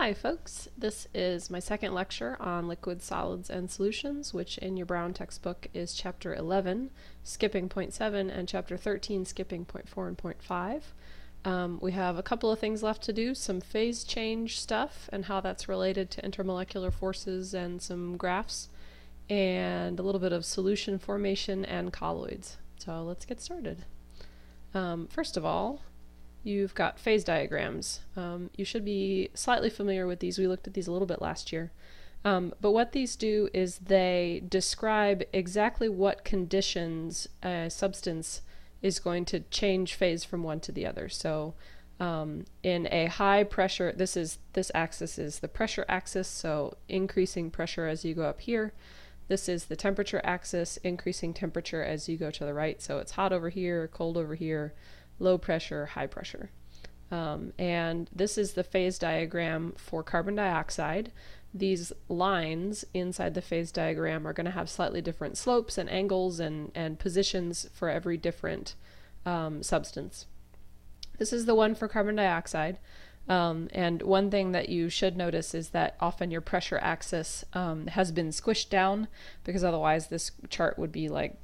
Hi folks, this is my second lecture on liquids, solids, and solutions, which in your Brown textbook is Chapter 11, skipping point 7, and Chapter 13, skipping point 4 and point 5. We have a couple of things left to do, some phase change stuff and how that's related to intermolecular forces and some graphs, and a little bit of solution formation and colloids. So let's get started. First of all, you've got phase diagrams. You should be slightly familiar with these. We looked at these a little bit last year. But what these do is they describe exactly what conditions a substance is going to change phase from one to the other. So in a high pressure, this axis is the pressure axis, so increasing pressure as you go up here. This is the temperature axis, increasing temperature as you go to the right. So it's hot over here, cold over here, low pressure, high pressure. And this is the phase diagram for carbon dioxide. These lines inside the phase diagram are going to have slightly different slopes and angles and positions for every different substance. This is the one for carbon dioxide. And one thing that you should notice is that often your pressure axis has been squished down, because otherwise this chart would be like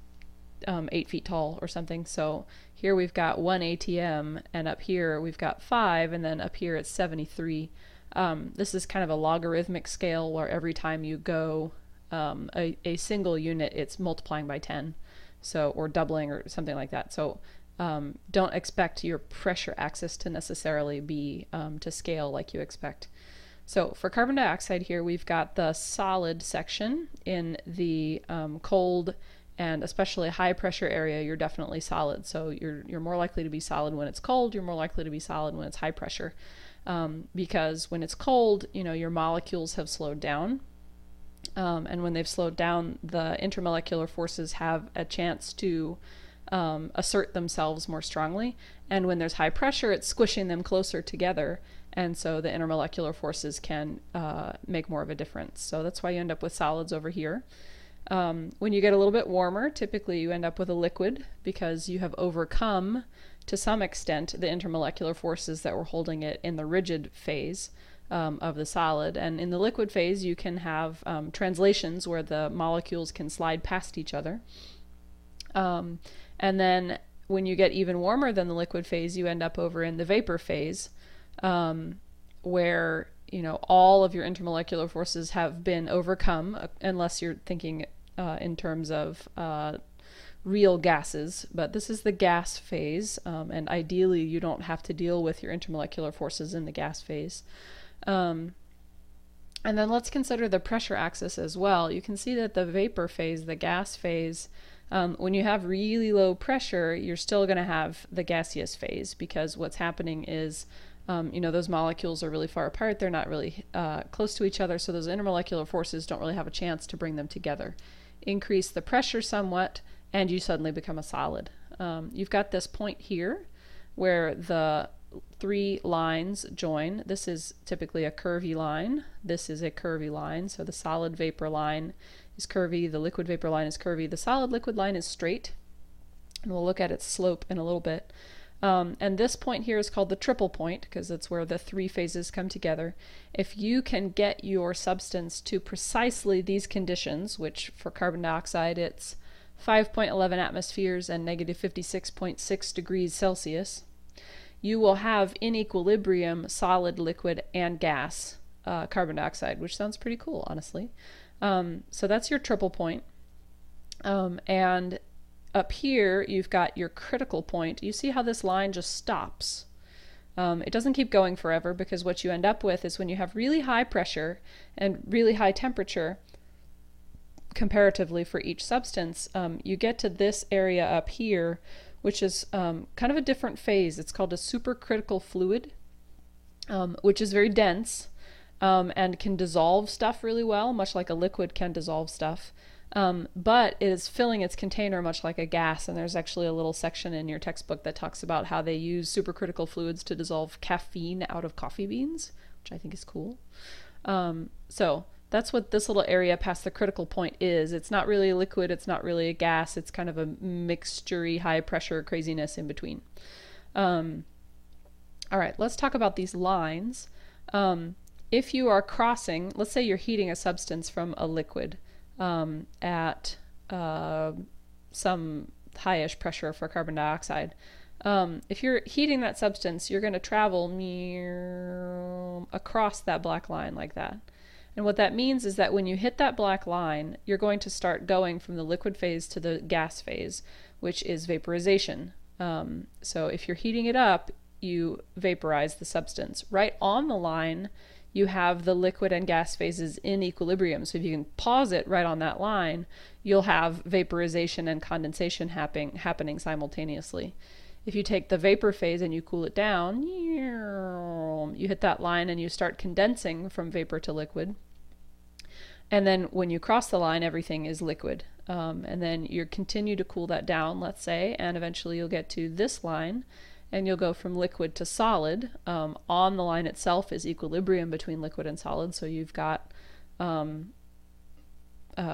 8 feet tall or something. So here we've got 1 atm, and up here we've got 5, and then up here it's 73. This is kind of a logarithmic scale where every time you go a single unit, it's multiplying by 10, so, or doubling or something like that. So don't expect your pressure axis to necessarily be to scale like you expect. So for carbon dioxide here, we've got the solid section. In the cold and especially high pressure area, you're definitely solid. So you're more likely to be solid when it's cold, you're more likely to be solid when it's high pressure. Because when it's cold, your molecules have slowed down. And when they've slowed down, the intermolecular forces have a chance to assert themselves more strongly. And when there's high pressure, it's squishing them closer together. And so the intermolecular forces can make more of a difference. So that's why you end up with solids over here. When you get a little bit warmer, typically you end up with a liquid, because you have overcome to some extent the intermolecular forces that were holding it in the rigid phase of the solid. And in the liquid phase, you can have translations where the molecules can slide past each other. And then when you get even warmer than the liquid phase, you end up over in the vapor phase, where all of your intermolecular forces have been overcome, unless you're thinking in terms of real gases. But this is the gas phase, and ideally you don't have to deal with your intermolecular forces in the gas phase. And then let's consider the pressure axis as well. You can see that the vapor phase, the gas phase, when you have really low pressure, you're still going to have the gaseous phase, because what's happening is those molecules are really far apart. They're not really close to each other, so those intermolecular forces don't really have a chance to bring them together. Increase the pressure somewhat, and you suddenly become a solid. You've got this point here where the 3 lines join. This is typically a curvy line. This is a curvy line. So the solid vapor line is curvy, the liquid vapor line is curvy, the solid liquid line is straight. And we'll look at its slope in a little bit. And this point here is called the triple point, because it's where the 3 phases come together. If you can get your substance to precisely these conditions, which for carbon dioxide it's 5.11 atmospheres and negative 56.6 degrees Celsius, you will have in equilibrium solid, liquid, and gas carbon dioxide, which sounds pretty cool, honestly. So that's your triple point. And up here, you've got your critical point. You see how this line just stops. It doesn't keep going forever, because what you end up with is when you have really high pressure and really high temperature, comparatively for each substance, you get to this area up here, which is kind of a different phase. It's called a supercritical fluid, which is very dense and can dissolve stuff really well, much like a liquid can dissolve stuff. But it is filling its container much like a gas, and there's actually a little section in your textbook that talks about how they use supercritical fluids to dissolve caffeine out of coffee beans, which I think is cool. So that's what this little area past the critical point is. It's not really a liquid, it's not really a gas, it's kind of a mixture-y, high pressure craziness in between. All right, let's talk about these lines. if you are crossing, let's say you're heating a substance from a liquid at some high-ish pressure for carbon dioxide. If you're heating that substance, you're going to travel across that black line like that. And what that means is that when you hit that black line, you're going to start going from the liquid phase to the gas phase, which is vaporization. So if you're heating it up, you vaporize the substance. Right on the line, you have the liquid and gas phases in equilibrium. So if you can pause it right on that line, you'll have vaporization and condensation happening simultaneously. If you take the vapor phase and you cool it down, you hit that line and you start condensing from vapor to liquid. And then when you cross the line, everything is liquid. And then you continue to cool that down, let's say, and eventually you'll get to this line and you'll go from liquid to solid. On the line itself is equilibrium between liquid and solid, so you've got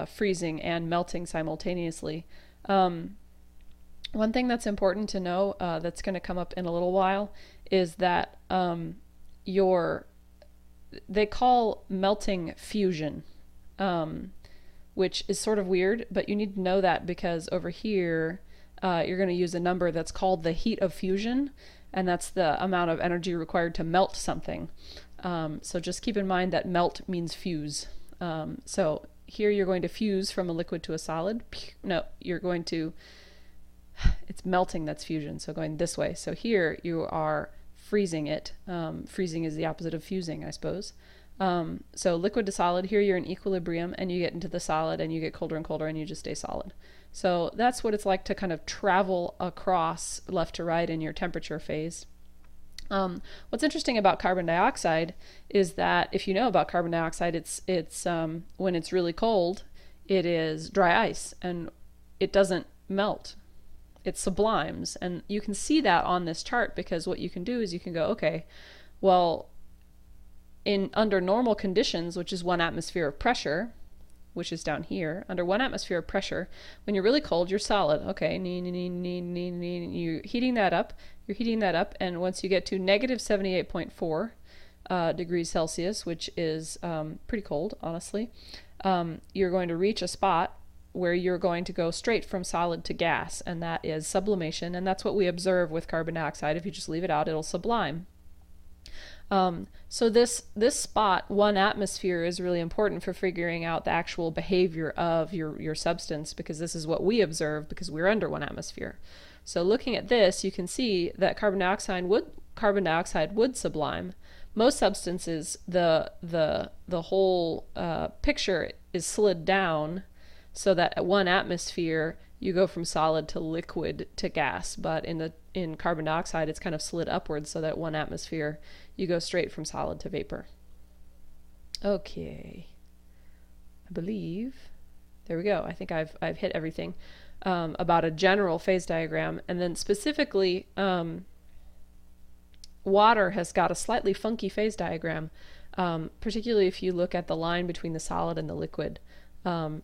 freezing and melting simultaneously. One thing that's important to know that's going to come up in a little while is that they call melting fusion, which is sort of weird, but you need to know that because over here you're going to use a number that's called the heat of fusion, and that's the amount of energy required to melt something. So just keep in mind that melt means fuse. So here you're going to fuse from a liquid to a solid. No, you're going to, it's melting that's fusion, so going this way. So here you are freezing it. Freezing is the opposite of fusing, I suppose. So liquid to solid, here you're in equilibrium and you get into the solid and you get colder and colder and you just stay solid. So that's what it's like to kind of travel across left to right in your temperature phase. What's interesting about carbon dioxide is that if you know about carbon dioxide, it's when it's really cold, it is dry ice and it doesn't melt. It sublimes, and you can see that on this chart because what you can do is you can go, okay, well, under normal conditions, which is 1 atmosphere of pressure, which is down here, under 1 atmosphere of pressure, when you're really cold, you're solid. Okay, you're heating that up, and once you get to negative 78.4 degrees Celsius, which is pretty cold, honestly, you're going to reach a spot where you're going to go straight from solid to gas, and that is sublimation, and that's what we observe with carbon dioxide. If you just leave it out, it'll sublime. So this spot, 1 atmosphere, is really important for figuring out the actual behavior of your substance, because this is what we observe because we're under 1 atmosphere. So looking at this, you can see that carbon dioxide would sublime. Most substances, the whole picture is slid down so that at 1 atmosphere you go from solid to liquid to gas, but in carbon dioxide it's kind of slid upwards so that at 1 atmosphere you go straight from solid to vapor. Okay, I believe there we go. I think I've hit everything about a general phase diagram, and then specifically water has got a slightly funky phase diagram, particularly if you look at the line between the solid and the liquid.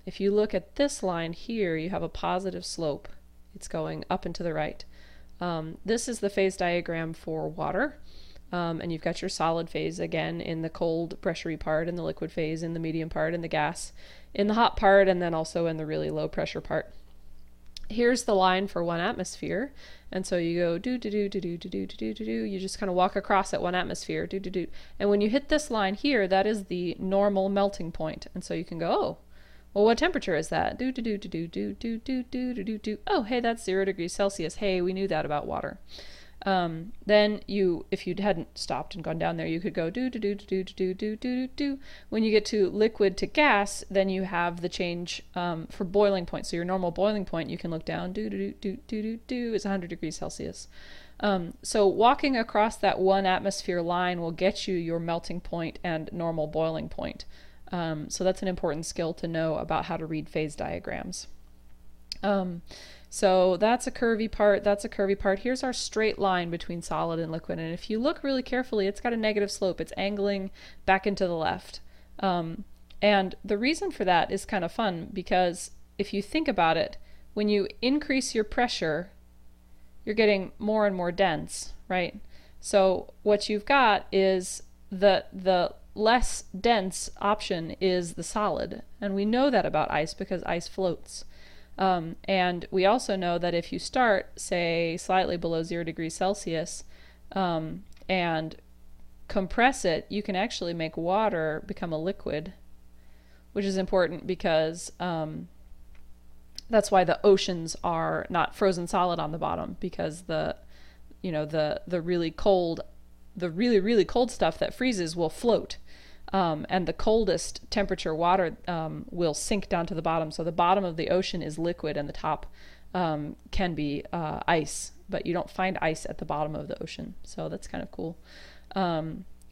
If you look at this line here, you have a positive slope. It's going up and to the right. This is the phase diagram for water, and you've got your solid phase again in the cold pressury part, in the liquid phase, in the medium part, in the gas, in the hot part, and then also in the really low pressure part. Here's the line for 1 atmosphere, and so you go do do do do do do do do do do. You just kind of walk across at 1 atmosphere, do do do, and when you hit this line here, that is the normal melting point, and so you can go, oh, well, what temperature is that? Do do do do do do do do do do do do. Oh, hey, that's 0 degrees Celsius. Hey, we knew that about water. Then if you hadn't stopped and gone down there, you could go do do do do do do do do do. When you get to liquid to gas, then you have the change for boiling point. So your normal boiling point, you can look down. Do do do do do do is 100 degrees Celsius. So walking across that 1 atmosphere line will get you your melting point and normal boiling point. So that's an important skill to know about how to read phase diagrams. So that's a curvy part, that's a curvy part. Here's our straight line between solid and liquid, and if you look really carefully, it's got a negative slope. It's angling back and to the left. And the reason for that is kind of fun, because if you think about it, when you increase your pressure, you're getting more and more dense, right? So what you've got is the less dense option is the solid, and we know that about ice because ice floats. And we also know that if you start, say, slightly below 0 degrees Celsius and compress it, you can actually make water become a liquid, which is important because that's why the oceans are not frozen solid on the bottom, because the really cold stuff that freezes will float. And the coldest temperature water will sink down to the bottom. So the bottom of the ocean is liquid and the top can be ice, but you don't find ice at the bottom of the ocean. So that's kind of cool.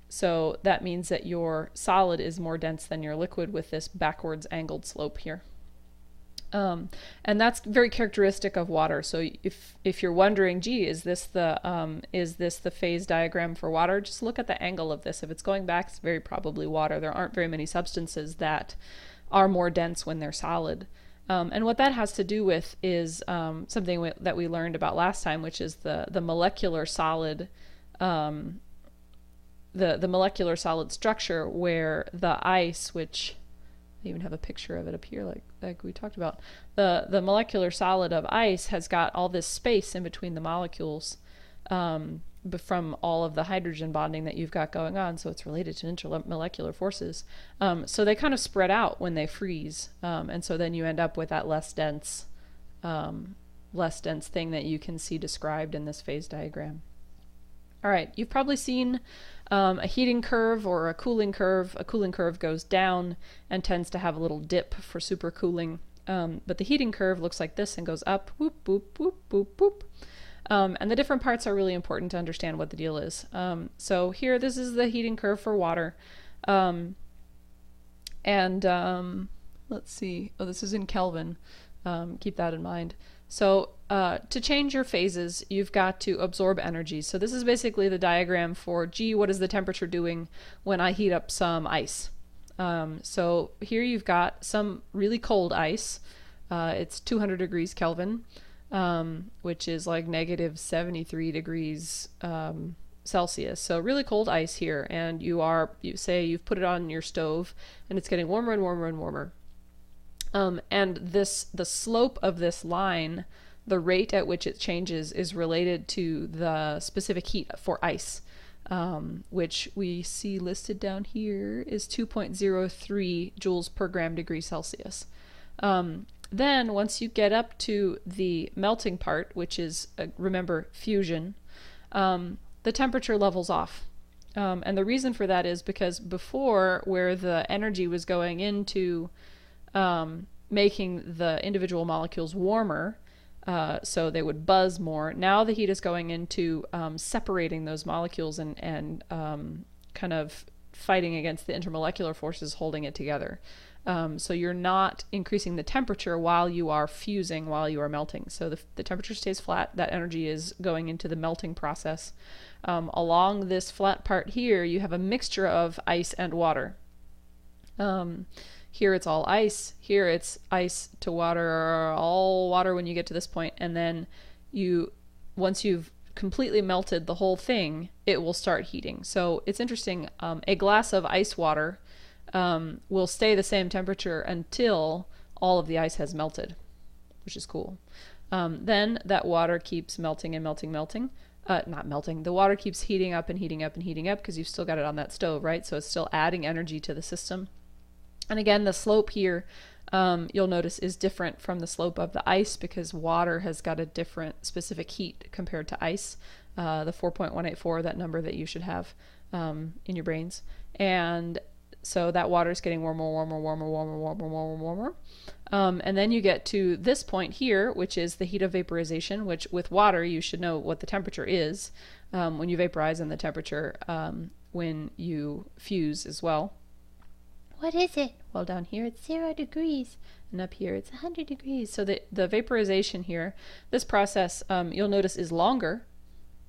So that means that your solid is more dense than your liquid with this backwards angled slope here. And that's very characteristic of water. So if you're wondering, gee, is this the phase diagram for water? Just look at the angle of this. If it's going back, it's very probably water. There aren't very many substances that are more dense when they're solid. And what that has to do with is something that we learned about last time, which is the molecular solid, the molecular solid structure, where the ice, which I even have a picture of it up here, like we talked about. The molecular solid of ice has got all this space in between the molecules from all of the hydrogen bonding that you've got going on, so it's related to intermolecular forces. So they kind of spread out when they freeze, and so then you end up with that less dense thing that you can see described in this phase diagram. All right, you've probably seen a heating curve or a cooling curve. A cooling curve goes down and tends to have a little dip for supercooling. But the heating curve looks like this and goes up, whoop, boop, boop, boop, boop. And the different parts are really important to understand what the deal is. So here, this is the heating curve for water. Let's see. Oh, this is in Kelvin. Keep that in mind. So to change your phases, you've got to absorb energy. So this is basically the diagram for, gee, what is the temperature doing when I heat up some ice? So here you've got some really cold ice. It's 200 degrees Kelvin, which is like negative 73 degrees Celsius. So really cold ice here. And you say you've put it on your stove and it's getting warmer and warmer and warmer. And the slope of this line, the rate at which it changes, is related to the specific heat for ice, which we see listed down here is 2.03 joules per gram degree Celsius. Then once you get up to the melting part, which is, remember, fusion, the temperature levels off. And the reason for that is because before, where the energy was going into making the individual molecules warmer, so they would buzz more. Now the heat is going into separating those molecules and kind of fighting against the intermolecular forces holding it together. So you're not increasing the temperature while you are fusing, while you are melting. So the temperature stays flat. That energy is going into the melting process. Along this flat part here, you have a mixture of ice and water. Here it's all ice, here it's ice to water, all water when you get to this point, and then once you've completely melted the whole thing, it will start heating. So it's interesting, a glass of ice water will stay the same temperature until all of the ice has melted, which is cool. Then that water keeps melting and melting, not melting, the water keeps heating up and heating up and heating up because you've still got it on that stove, right? So it's still adding energy to the system. And again, the slope here, you'll notice, is different from the slope of the ice because water has got a different specific heat compared to ice, the 4.184, that number that you should have in your brains. And so that water is getting warmer, warmer, warmer, warmer, warmer, warmer, warmer. And then you get to this point here, which is the heat of vaporization, which with water, you should know what the temperature is when you vaporize, and the temperature when you fuse as well. What is it? Well, down here it's 0 degrees, and up here it's 100 degrees. So the vaporization here, this process, you'll notice, is longer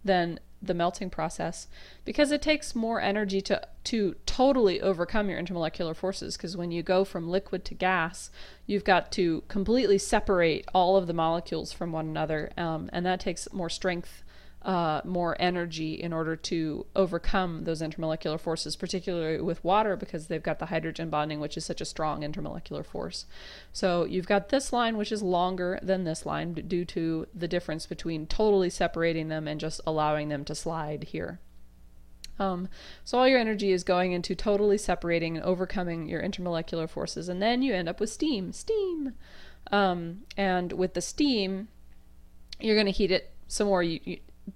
than the melting process because it takes more energy to totally overcome your intermolecular forces, because when you go from liquid to gas, you've got to completely separate all of the molecules from one another, and that takes more strength more energy in order to overcome those intermolecular forces, particularly with water, because they've got the hydrogen bonding, which is such a strong intermolecular force. So you've got this line, which is longer than this line due to the difference between totally separating them and just allowing them to slide here. So all your energy is going into totally separating and overcoming your intermolecular forces, and then you end up with steam. And with the steam, you're going to heat it some more.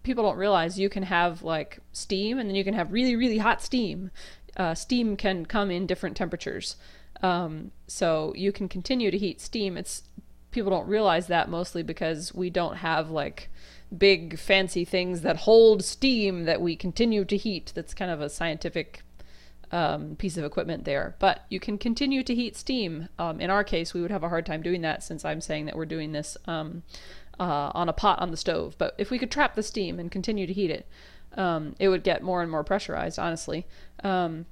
People don't realize you can have like steam, and then you can have really, really hot steam. Steam can come in different temperatures. So you can continue to heat steam. People don't realize that, mostly because we don't have like big fancy things that hold steam that we continue to heat. That's kind of a scientific piece of equipment there. But you can continue to heat steam. In our case, we would have a hard time doing that, since I'm saying that we're doing this on a pot on the stove. But if we could trap the steam and continue to heat it, it would get more and more pressurized, honestly. And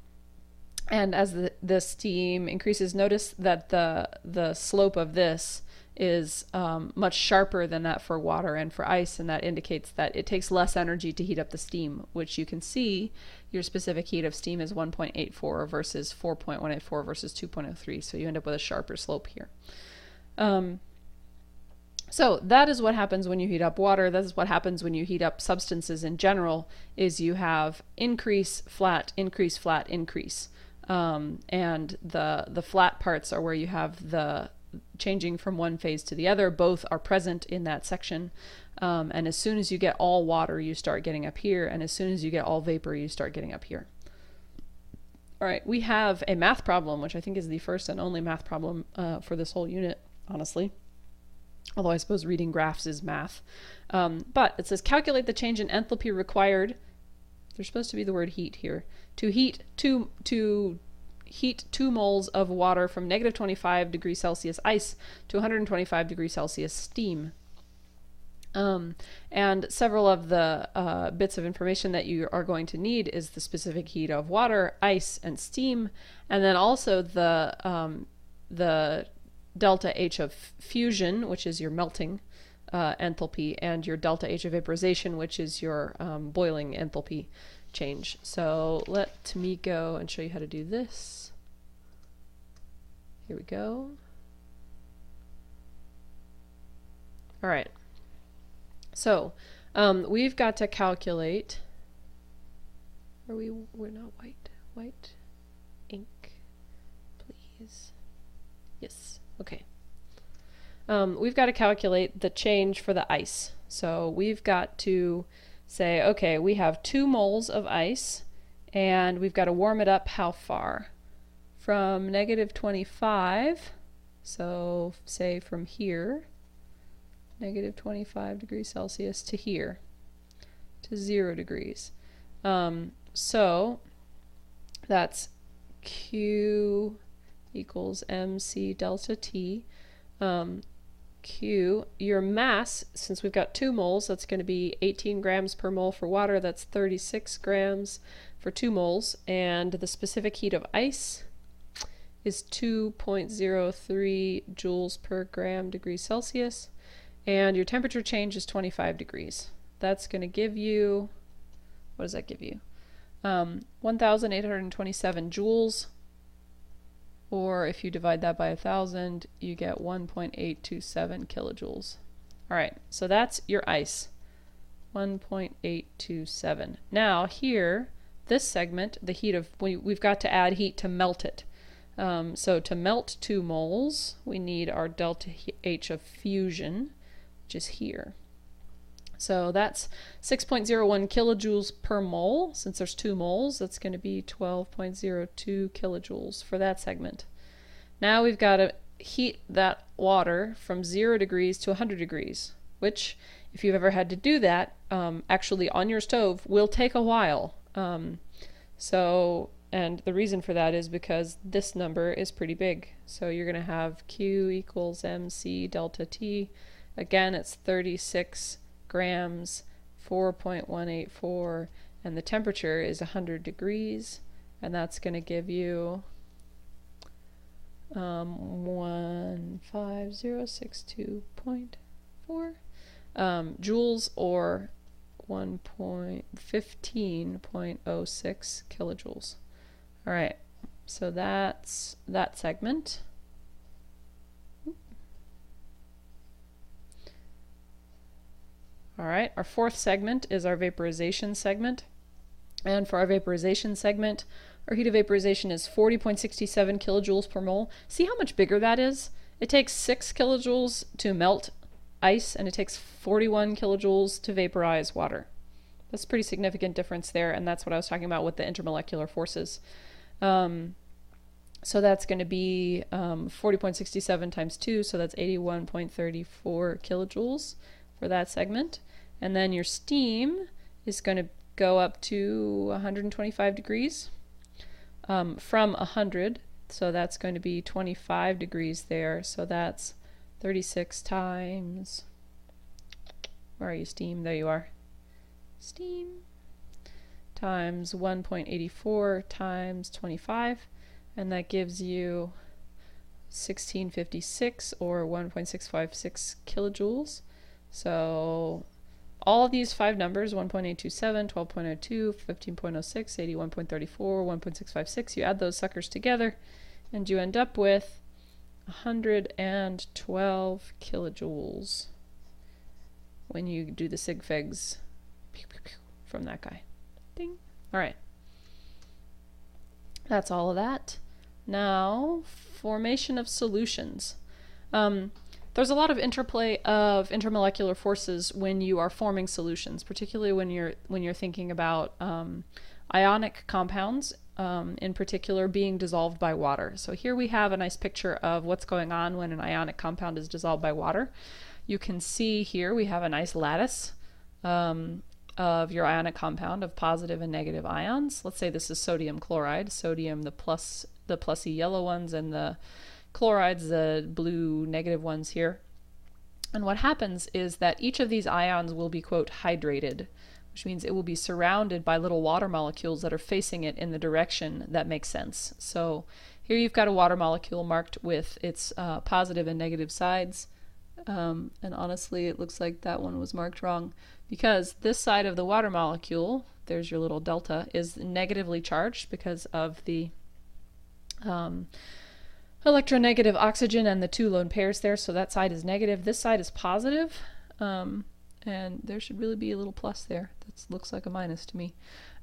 as the steam increases, notice that the slope of this is much sharper than that for water and for ice, and that indicates that it takes less energy to heat up the steam, which you can see your specific heat of steam is 1.84 versus 4.184 versus 2.03, so you end up with a sharper slope here. So that is what happens when you heat up water. That is what happens when you heat up substances in general, is you have increase, flat, increase, flat, increase. And the flat parts are where you have the changing from one phase to the other. Both are present in that section. And as soon as you get all water, you start getting up here. And as soon as you get all vapor, you start getting up here. All right, we have a math problem, which I think is the first and only math problem for this whole unit, honestly. Although I suppose reading graphs is math. But it says calculate the change in enthalpy required. There's supposed to be the word heat here. To heat 2 moles of water from negative 25 degrees Celsius ice to 125 degrees Celsius steam. And several of the bits of information that you are going to need is the specific heat of water, ice, and steam, and then also the delta H of fusion, which is your melting enthalpy, and your delta H of vaporization, which is your boiling enthalpy change. So let me go and show you how to do this. Here we go. All right. So we've got to calculate. We're not white ink, please. Yes. Okay. We've got to calculate the change for the ice. So we've got to say, okay, we have 2 moles of ice, and we've got to warm it up how far? From negative 25, so say from here, negative 25 degrees Celsius, to here, to 0 degrees. So that's Q equals mc delta T. Q, your mass, since we've got 2 moles, that's going to be 18 grams per mole for water. That's 36 grams for 2 moles. And the specific heat of ice is 2.03 joules per gram degrees Celsius. And your temperature change is 25 degrees. That's going to give you, what does that give you? 1,827 joules. Or if you divide that by 1,000, you get 1.827 kilojoules. All right, so that's your ice, 1.827. Now here, this segment, the heat of, we've got to add heat to melt it. So to melt 2 moles, we need our delta H of fusion, which is here. So that's 6.01 kilojoules per mole. Since there's 2 moles, that's going to be 12.02 kilojoules for that segment. Now we've got to heat that water from 0 degrees to 100 degrees, which, if you've ever had to do that, actually on your stove will take a while. And the reason for that is because this number is pretty big. So you're going to have Q equals mc delta T. Again, it's 36 grams, 4.184, and the temperature is 100 degrees, and that's going to give you 15062.4 joules, or 1.15.06 kilojoules. All right, so that's that segment. All right, our fourth segment is our vaporization segment. And for our vaporization segment, our heat of vaporization is 40.67 kilojoules per mole. See how much bigger that is? It takes 6 kilojoules to melt ice, and it takes 41 kilojoules to vaporize water. That's a pretty significant difference there, and that's what I was talking about with the intermolecular forces. So that's going to be 40.67 times 2, so that's 81.34 kilojoules for that segment. And then your steam is going to go up to 125 degrees from 100, so that's going to be 25 degrees there, so that's 36 times, where are you, steam? There you are. Steam times 1.84 times 25, and that gives you 1656 or 1.656 kilojoules. So all of these 5 numbers, 1.827, 12.02, 15.06, 81.34, 1.656, you add those suckers together and you end up with 112 kilojoules when you do the sig figs from that guy. Ding. All right. That's all of that. Now, formation of solutions. There's a lot of interplay of intermolecular forces when you are forming solutions, particularly when you're thinking about ionic compounds, in particular being dissolved by water. So here we have a nice picture of what's going on when an ionic compound is dissolved by water. You can see here we have a nice lattice of your ionic compound of positive and negative ions. Let's say this is sodium chloride. Sodium, the plusy yellow ones, and the chlorides, the blue negative ones here. And what happens is that each of these ions will be, quote, hydrated, which means it will be surrounded by little water molecules that are facing it in the direction that makes sense. So here you've got a water molecule marked with its positive and negative sides. And honestly, it looks like that one was marked wrong, because this side of the water molecule, there's your little delta, is negatively charged because of the electronegative oxygen and the 2 lone pairs there, so that side is negative. This side is positive, and there should really be a little plus there. That looks like a minus to me.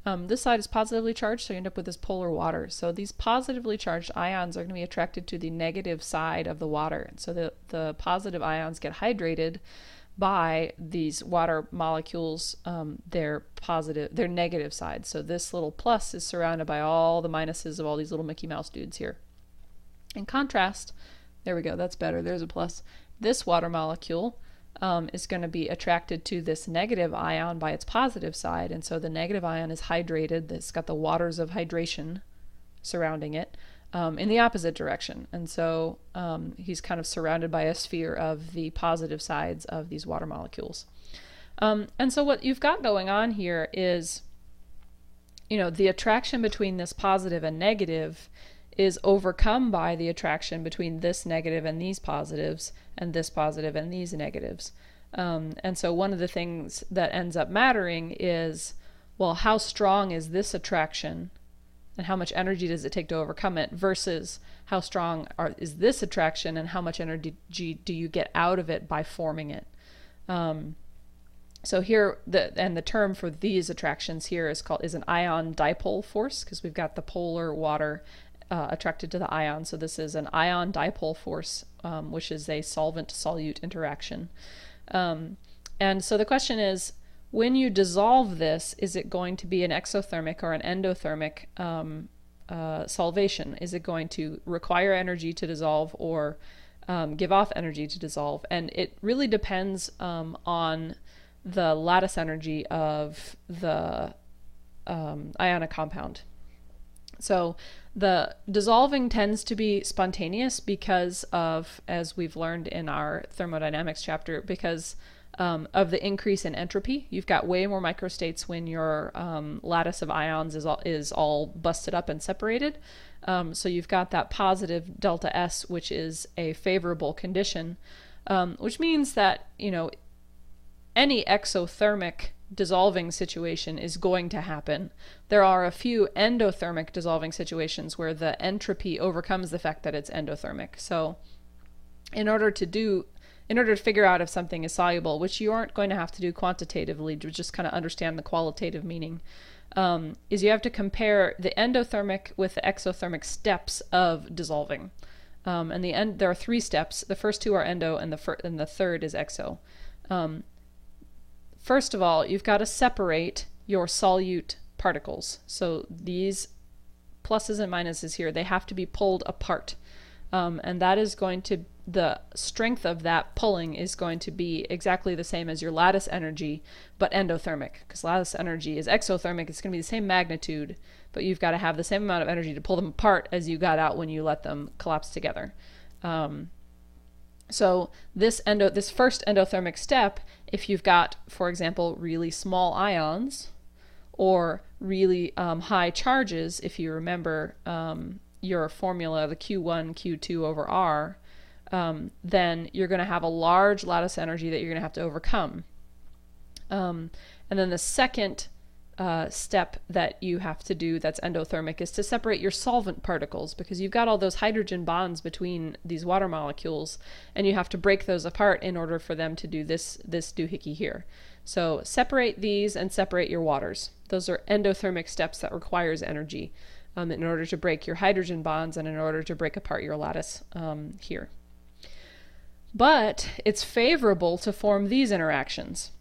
This side is positively charged, so you end up with this polar water. So these positively charged ions are going to be attracted to the negative side of the water. And so the positive ions get hydrated by these water molecules, their negative side. So this little plus is surrounded by all the minuses of all these little Mickey Mouse dudes here. In contrast, there we go, that's better, there's a plus. This water molecule is going to be attracted to this negative ion by its positive side, and so the negative ion is hydrated. It's got the waters of hydration surrounding it in the opposite direction, and so he's kind of surrounded by a sphere of the positive sides of these water molecules. And so what you've got going on here is, the attraction between this positive and negative is overcome by the attraction between this negative and these positives, and this positive and these negatives. And so one of the things that ends up mattering is, well, how strong is this attraction and how much energy does it take to overcome it, versus how strong is this attraction and how much energy do you get out of it by forming it. So here, the term for these attractions here is an ion dipole force, because we've got the polar water attracted to the ion. So this is an ion dipole force, which is a solvent-solute interaction. And so the question is, when you dissolve this, is it going to be an exothermic or an endothermic solvation? Is it going to require energy to dissolve or give off energy to dissolve? And it really depends on the lattice energy of the ionic compound. So the dissolving tends to be spontaneous because of, as we've learned in our thermodynamics chapter, because of the increase in entropy. You've got way more microstates when your lattice of ions is all busted up and separated. So you've got that positive delta S, which is a favorable condition, which means that, any exothermic dissolving situation is going to happen. There are a few endothermic dissolving situations where the entropy overcomes the fact that it's endothermic. So in order to figure out if something is soluble, which you aren't going to have to do quantitatively to just kind of understand the qualitative meaning, is you have to compare the endothermic with the exothermic steps of dissolving. And there are 3 steps. The first 2 are endo, and the third is exo. First of all, you've got to separate your solute particles. So these pluses and minuses here, they have to be pulled apart. And that is going to, the strength of that pulling is going to be exactly the same as your lattice energy, but endothermic, because lattice energy is exothermic. It's going to be the same magnitude, but you've got to have the same amount of energy to pull them apart as you got out when you let them collapse together. So this first endothermic step, if you've got, for example, really small ions or really high charges, if you remember your formula, the Q1, Q2 over R, then you're going to have a large lattice energy that you're going to have to overcome. And then the second step that you have to do that's endothermic is to separate your solvent particles, because you've got all those hydrogen bonds between these water molecules, and you have to break those apart in order for them to do this doohickey here. So separate these and separate your waters. Those are endothermic steps that requires energy in order to break your hydrogen bonds and in order to break apart your lattice here. But it's favorable to form these interactions,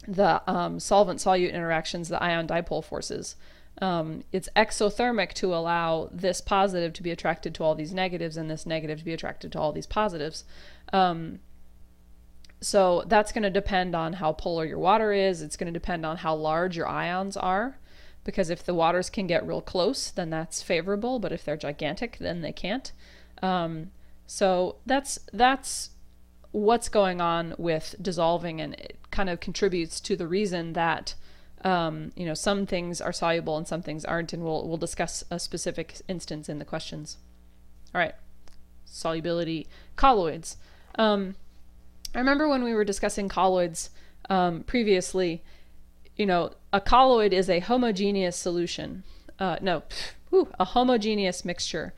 the solvent-solute interactions, the ion dipole forces. It's exothermic to allow this positive to be attracted to all these negatives and this negative to be attracted to all these positives. So that's going to depend on how polar your water is. It's going to depend on how large your ions are, because if the waters can get real close, then that's favorable, but if they're gigantic, then they can't. So that's what's going on with dissolving, and it kind of contributes to the reason that some things are soluble and some things aren't, and we'll discuss a specific instance in the questions. All right, solubility colloids. I remember when we were discussing colloids previously, a colloid is a homogeneous solution. A homogeneous mixture.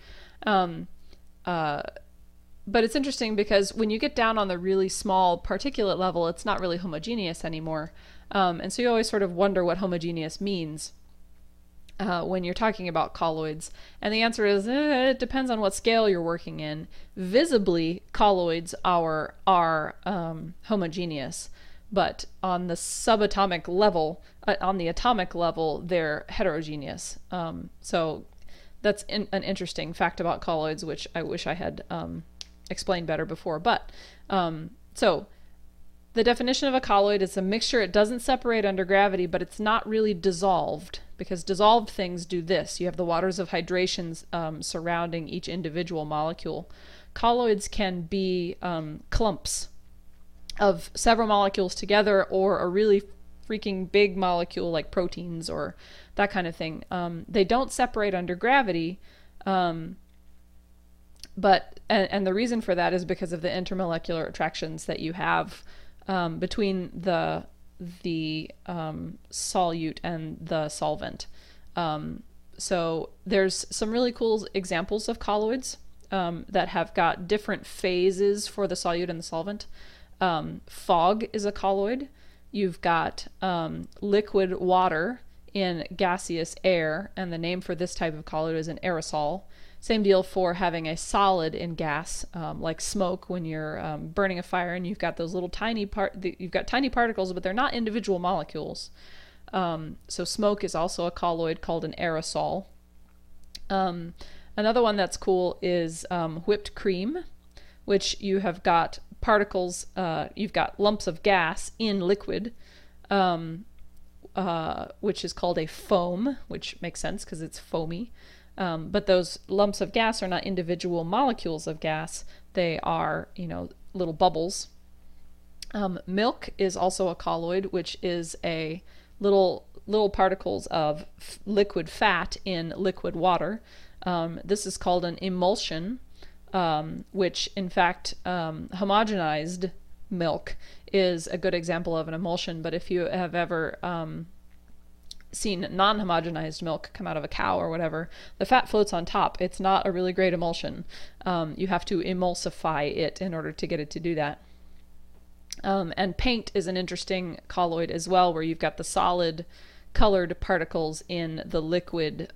But it's interesting because when you get down on the really small particulate level, it's not really homogeneous anymore. And so you always sort of wonder what homogeneous means when you're talking about colloids. And the answer is, it depends on what scale you're working in. Visibly, colloids are homogeneous, but on the subatomic level, on the atomic level, they're heterogeneous. So that's an interesting fact about colloids, which I wish I had explained better before. But so the definition of a colloid is a mixture. It doesn't separate under gravity, but it's not really dissolved, because dissolved things do this. You have the waters of hydration surrounding each individual molecule. Colloids can be clumps of several molecules together, or a really freaking big molecule like proteins or that kind of thing. They don't separate under gravity, but the reason for that is because of the intermolecular attractions that you have between the solute and the solvent. So there's some really cool examples of colloids that have got different phases for the solute and the solvent. Fog is a colloid. You've got liquid water in gaseous air, and the name for this type of colloid is an aerosol. Same deal for having a solid in gas, like smoke when you're burning a fire, and you've got those little tiny particles, but they're not individual molecules. So smoke is also a colloid called an aerosol. Another one that's cool is whipped cream, which you have got particles, you've got lumps of gas in liquid, which is called a foam, which makes sense because it's foamy. But those lumps of gas are not individual molecules of gas. They are, little bubbles. Milk is also a colloid, which is a little particles of liquid fat in liquid water. This is called an emulsion, which in fact homogenized milk is a good example of an emulsion, but if you have ever seen non-homogenized milk come out of a cow or whatever, the fat floats on top. It's not a really great emulsion. You have to emulsify it in order to get it to do that. And paint is an interesting colloid as well, where you've got the solid colored particles in the liquid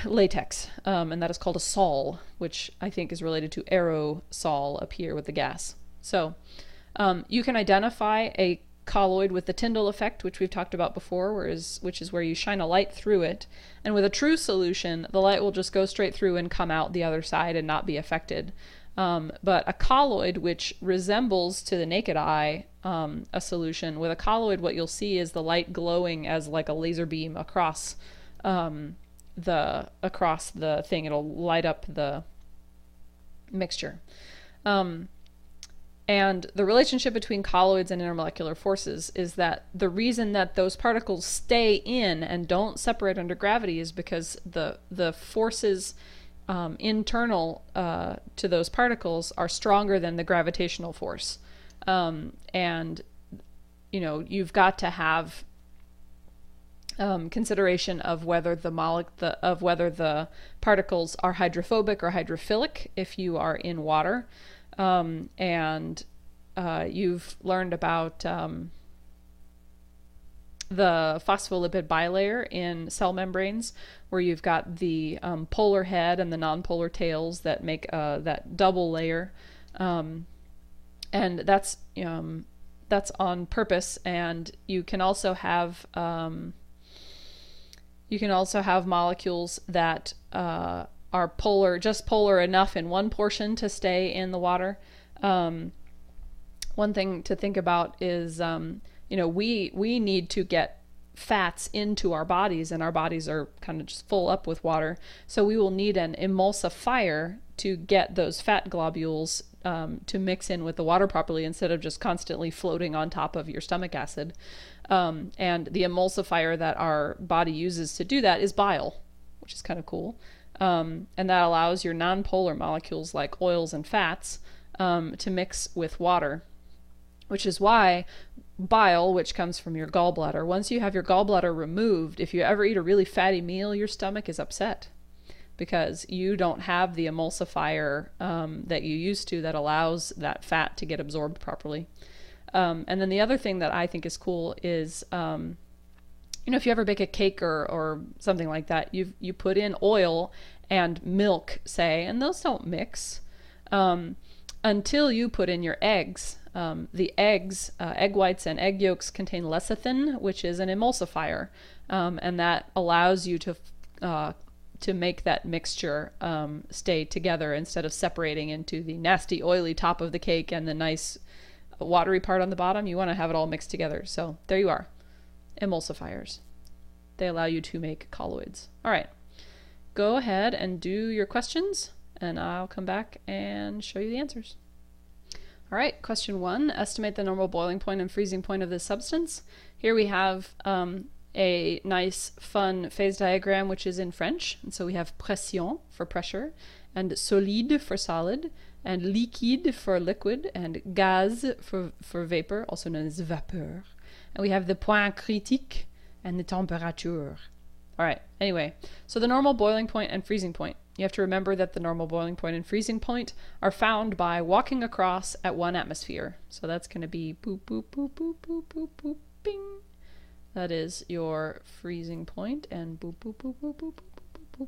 latex, and that is called a sol, which I think is related to aerosol up here with the gas. So you can identify a colloid with the Tyndall effect, which we've talked about before, which is where you shine a light through it, and with a true solution, the light will just go straight through and come out the other side and not be affected. But a colloid, which resembles to the naked eye a solution, with a colloid what you'll see is the light glowing as like a laser beam across the thing. It'll light up the mixture. And the relationship between colloids and intermolecular forces is that the reason that those particles stay in and don't separate under gravity is because the forces internal to those particles are stronger than the gravitational force. And you know, you've got to have consideration of whether the particles are hydrophobic or hydrophilic if you are in water. And you've learned about the phospholipid bilayer in cell membranes, where you've got the polar head and the nonpolar tails that make that double layer, and that's on purpose. And you can also have molecules that are just polar enough in one portion to stay in the water. One thing to think about is, you know, we need to get fats into our bodies, and our bodies are kind of just full up with water. So we will need an emulsifier to get those fat globules to mix in with the water properly, instead of just constantly floating on top of your stomach acid. And the emulsifier that our body uses to do that is bile, which is kind of cool. And that allows your nonpolar molecules like oils and fats to mix with water, which is why bile, which comes from your gallbladder, once you have your gallbladder removed, if you ever eat a really fatty meal, your stomach is upset because you don't have the emulsifier that you used to that allows that fat to get absorbed properly. And then the other thing that I think is cool is, you know, if you ever bake a cake or something like that, you put in oil and milk, say, and those don't mix until you put in your eggs. The eggs, egg whites and egg yolks contain lecithin, which is an emulsifier, and that allows you to make that mixture stay together instead of separating into the nasty oily top of the cake and the nice watery part on the bottom. You want to have it all mixed together. So there you are. Emulsifiers. They allow you to make colloids. All right. Go ahead and do your questions, and I'll come back and show you the answers. All right, question 1, estimate the normal boiling point and freezing point of this substance. Here we have a nice, fun phase diagram, which is in French. And so we have pression for pressure, and solide for solid, and liquide for liquid, and gaz for vapor, also known as vapeur. And we have the point critique and the temperature. All right, anyway, so the normal boiling point and freezing point. You have to remember that the normal boiling point and freezing point are found by walking across at 1 atmosphere. So that's going to be boop, boop, boop, boop, boop, boop, boop, bing. That is your freezing point, and boop, boop, boop, boop, boop, boop, boop, boop,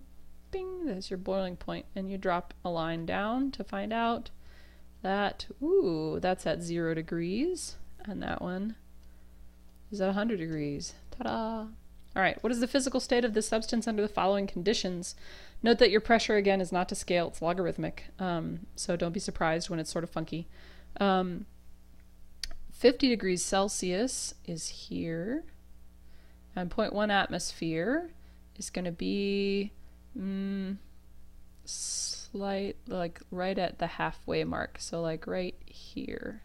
bing. That's your boiling point. And you drop a line down to find out that, ooh, that's at 0 degrees. And that one is at 100 degrees. Ta-da! All right, what is the physical state of this substance under the following conditions? Note that your pressure, again, is not to scale, it's logarithmic, so don't be surprised when it's sort of funky. 50 degrees Celsius is here, and 0.1 atmosphere is going to be slight, like right at the halfway mark, so like right here.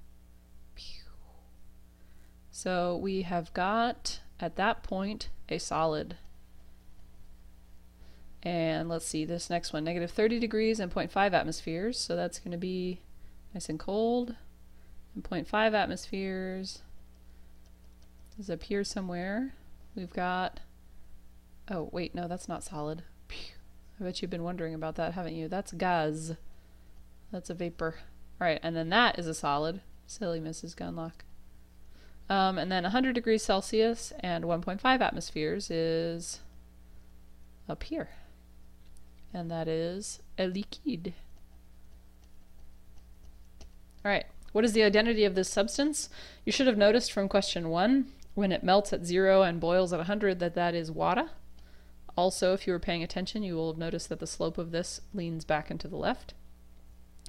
So we have got, at that point, a solid. And let's see, this next one, negative 30 degrees and 0.5 atmospheres. So that's going to be nice and cold. And 0.5 atmospheres is up here somewhere. We've got, oh wait, no, that's not solid. Phew. I bet you've been wondering about that, haven't you? That's gas. That's a vapor. Alright, and then that is a solid. Silly Mrs. Gunlock. And then 100 degrees Celsius and 1.5 atmospheres is up here. And that is a liquide. Alright, what is the identity of this substance? You should have noticed from question 1, when it melts at 0 and boils at 100, that is water. Also, if you were paying attention, you will have noticed that the slope of this leans back and to the left.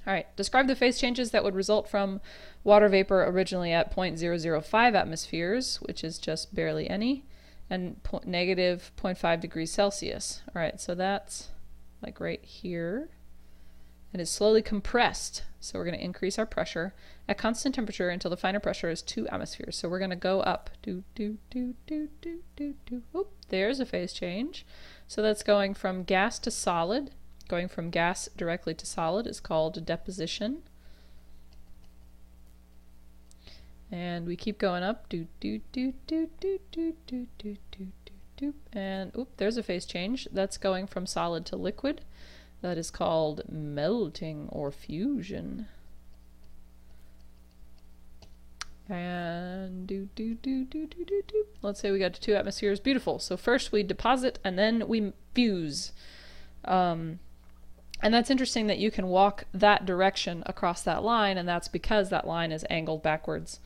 Alright, describe the phase changes that would result from water vapor originally at 0.005 atmospheres, which is just barely any, and negative 0.5 degrees Celsius. Alright, so that's like right here. It is slowly compressed, so we're going to increase our pressure at constant temperature until the final pressure is 2 atmospheres. So we're going to go up. Oop, there's a phase change. So that's going from gas to solid. Going from gas directly to solid is called deposition. And we keep going up. And oop, there's a phase change. That's going from solid to liquid. That is called melting or fusion. And let's say we got to 2 atmospheres. Beautiful. So first we deposit and then we fuse. And that's interesting that you can walk that direction across that line, and that's because that line is angled backwards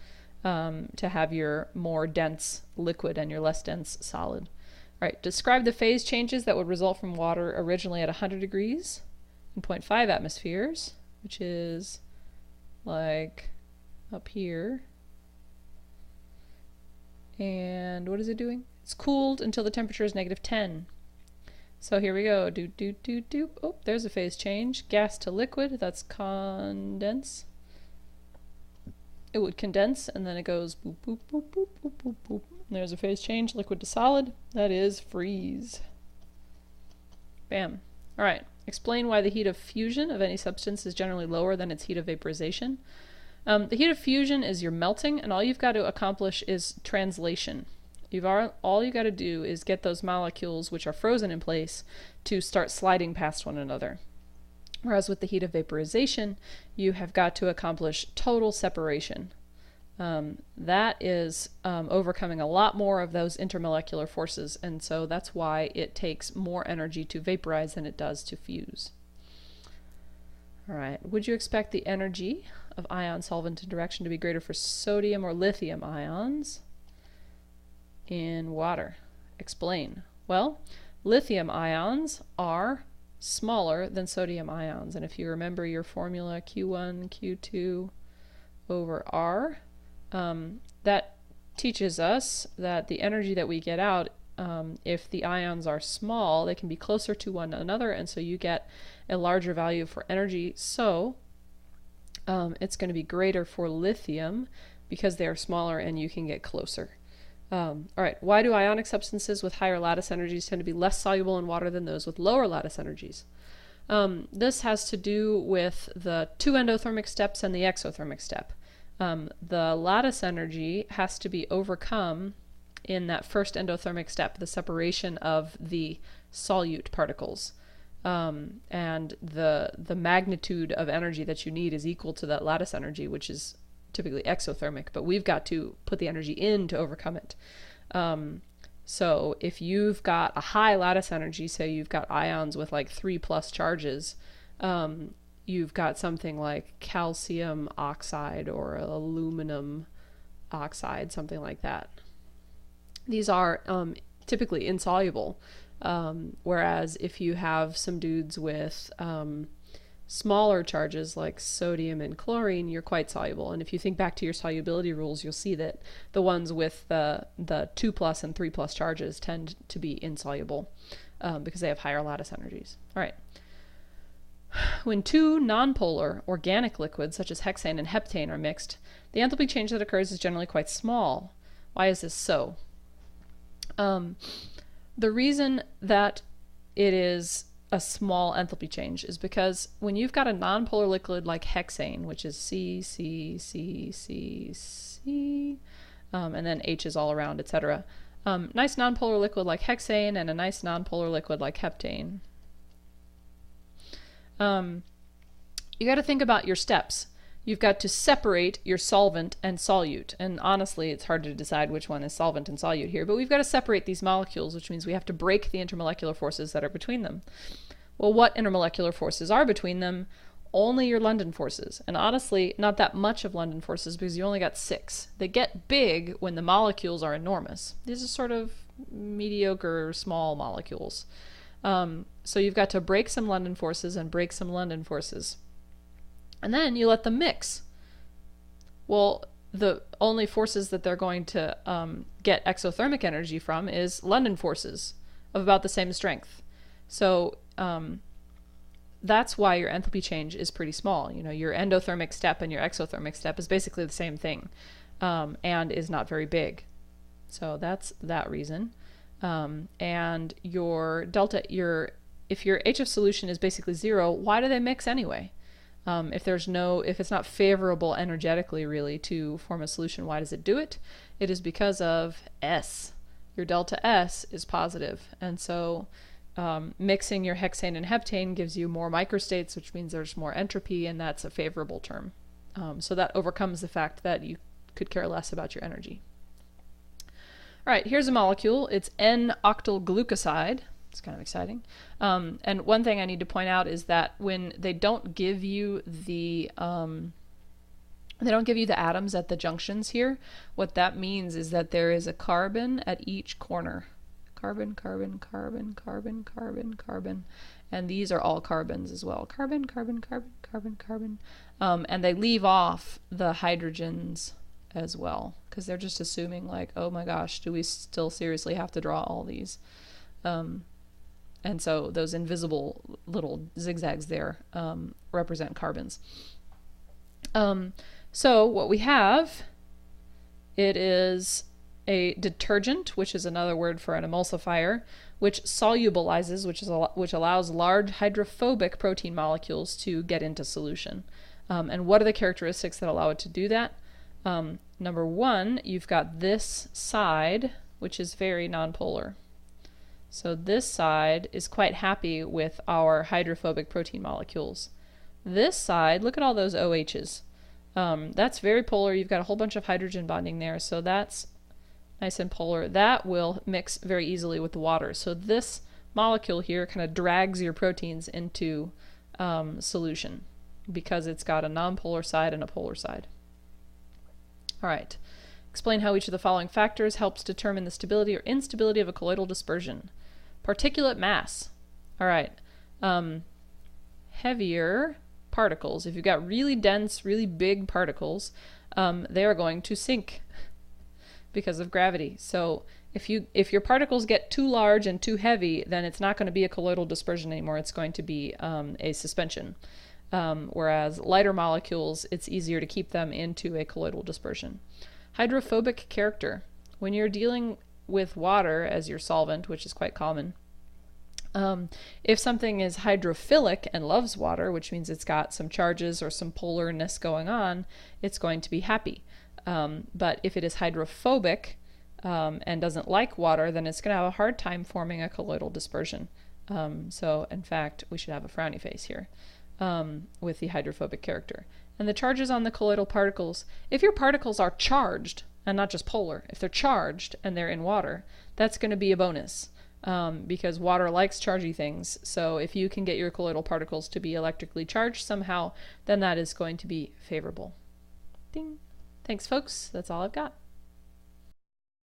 to have your more dense liquid and your less dense solid. All right, describe the phase changes that would result from water originally at 100 degrees and 0.5 atmospheres, which is like up here. And what is it doing? It's cooled until the temperature is -10. So here we go. Oh, there's a phase change. Gas to liquid, that's condense. It would condense, and then it goes boop, boop, boop, boop, boop, boop, boop. And there's a phase change, liquid to solid. That is freeze. Bam. All right. Explain why the heat of fusion of any substance is generally lower than its heat of vaporization. The heat of fusion is your melting, and all you've got to accomplish is translation. All you got to do is get those molecules, which are frozen in place, to start sliding past one another. Whereas with the heat of vaporization, you have got to accomplish total separation. That is overcoming a lot more of those intermolecular forces, and so that's why it takes more energy to vaporize than it does to fuse. All right, would you expect the energy of ion solvent interaction to be greater for sodium or lithium ions in water? Explain. Well, lithium ions are smaller than sodium ions, and if you remember your formula Q1, Q2 over R, that teaches us that the energy that we get out, if the ions are small, they can be closer to one another, and so you get a larger value for energy. So it's going to be greater for lithium because they are smaller and you can get closer. All right, why do ionic substances with higher lattice energies tend to be less soluble in water than those with lower lattice energies? This has to do with the 2 endothermic steps and the exothermic step. The lattice energy has to be overcome in that first endothermic step, the separation of the solute particles. And the magnitude of energy that you need is equal to that lattice energy, which is typically exothermic, but we've got to put the energy in to overcome it. So if you've got a high lattice energy, say you've got ions with like 3+ charges, you've got something like calcium oxide or aluminum oxide, something like that. These are typically insoluble, whereas if you have some dudes with smaller charges like sodium and chlorine, you're quite soluble. And if you think back to your solubility rules, you'll see that the ones with the 2+ and 3+ charges tend to be insoluble because they have higher lattice energies. All right. When 2 nonpolar organic liquids such as hexane and heptane are mixed, the enthalpy change that occurs is generally quite small. Why is this so? The reason that it is a small enthalpy change is because when you've got a nonpolar liquid like hexane, which is C, C, C, C, C, and then H's all around, etc. Nice nonpolar liquid like hexane and a nice nonpolar liquid like heptane. You got to think about your steps. You've got to separate your solvent and solute. And honestly, it's hard to decide which one is solvent and solute here, but we've got to separate these molecules, which means we have to break the intermolecular forces that are between them. Well, what intermolecular forces are between them? Only your London forces. And honestly, not that much of London forces because you only got 6. They get big when the molecules are enormous. These are sort of mediocre small molecules. So you've got to break some London forces and break some London forces. And then you let them mix. Well, the only forces that they're going to get exothermic energy from is London forces of about the same strength. So that's why your enthalpy change is pretty small. You know, your endothermic step and your exothermic step is basically the same thing, and is not very big. So that's that reason. And your delta, if your HF solution is basically 0, why do they mix anyway? If it's not favorable energetically really to form a solution, why does it do it? It is because of S. Your delta S is positive, and so mixing your hexane and heptane gives you more microstates, which means there's more entropy, and that's a favorable term. So that overcomes the fact that you could care less about your energy. All right, here's a molecule. It's N-octyl glucoside. It's kind of exciting. And one thing I need to point out is that when they don't give you the atoms at the junctions here, what that means is that there is a carbon at each corner. Carbon, carbon, carbon, carbon, carbon, carbon. And these are all carbons as well. Carbon, carbon, carbon, carbon, carbon. And they leave off the hydrogens as well, because they're just assuming like, oh my gosh, do we still seriously have to draw all these? And so those invisible little zigzags there represent carbons. So what we have, it is a detergent, which is another word for an emulsifier, which solubilizes, which allows large hydrophobic protein molecules to get into solution. And what are the characteristics that allow it to do that? Number 1, you've got this side, which is very nonpolar. So this side is quite happy with our hydrophobic protein molecules. This side, look at all those OHs. That's very polar. You've got a whole bunch of hydrogen bonding there, so that's nice and polar. That will mix very easily with the water. So this molecule here kind of drags your proteins into solution because it's got a nonpolar side and a polar side. All right. Explain how each of the following factors helps determine the stability or instability of a colloidal dispersion. Particulate mass. All right. Heavier particles. If you've got really dense, really big particles, they are going to sink because of gravity. So if your particles get too large and too heavy, then it's not going to be a colloidal dispersion anymore. It's going to be a suspension. Whereas lighter molecules, it's easier to keep them into a colloidal dispersion. Hydrophobic character. When you're dealing with water as your solvent, which is quite common, if something is hydrophilic and loves water, which means it's got some charges or some polarness going on, it's going to be happy. But if it is hydrophobic and doesn't like water, then it's going to have a hard time forming a colloidal dispersion. So in fact, we should have a frowny face here with the hydrophobic character. And the charges on the colloidal particles, if your particles are charged, and not just polar, if they're charged and they're in water, that's going to be a bonus because water likes chargy things. So if you can get your colloidal particles to be electrically charged somehow, then that is going to be favorable. Ding. Thanks, folks. That's all I've got.